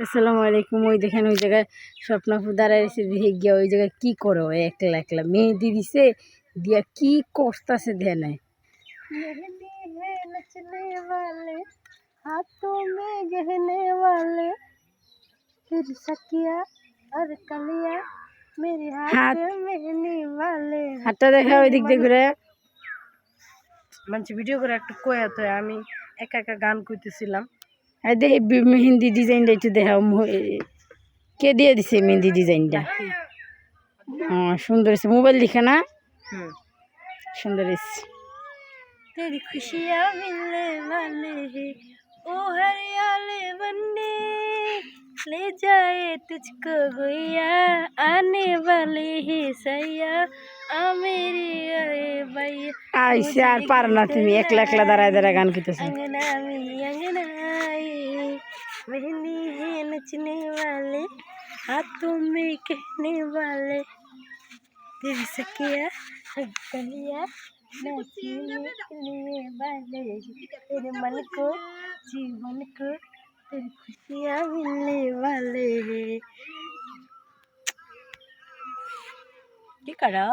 আসসালামু আলাইকুম। ওই দেখেন ওই জায়গায় স্বপ্নাপু দাঁড়ায় রয়েছে, দেখে গিয়া ওই জায়গায় কি করে ও একলা একলা মেহেদি দিছে দিয়া কি করতেছে ধ্যান নাই। मेहंदी है नचने वाले हाथों में गहने वाले फिर सकिया और कलिया मेरे हाथ मेहंदी वाले। হাতটা দেখা ওই দিক দিয়ে ঘুরে মানুষ ভিডিও করে একটা কয়া তো আমি একা একা গান কইতেছিলাম। আর দেখি মেহেন্দি ডিজাইনটা একটু দেখাও। কে দিয়ে দিছে মেহেন্দি ডিজাইনটা? সুন্দর হয়েছে। মোবাইল লিখা না? সুন্দর হয়েছে। तेरी खुशियाँ मिलने वाले हैं ओ हरियाले बनने ले जाए तुझको गोया आने वाले हैं सैया आ मेरी आए भैया আইসে আর পার না তুমি একলা একলা দাঁড়ায় দাঁড়ায় গান করতেছো। अंगना में अंगना आए मेहंदी है नचने वाले हाथों में कहने वाले तेरी सखिया गलिया नाचने वाले तेरे मन को जीवन को तेरी खुशियाँ मिलने वाले हैं। কি করো?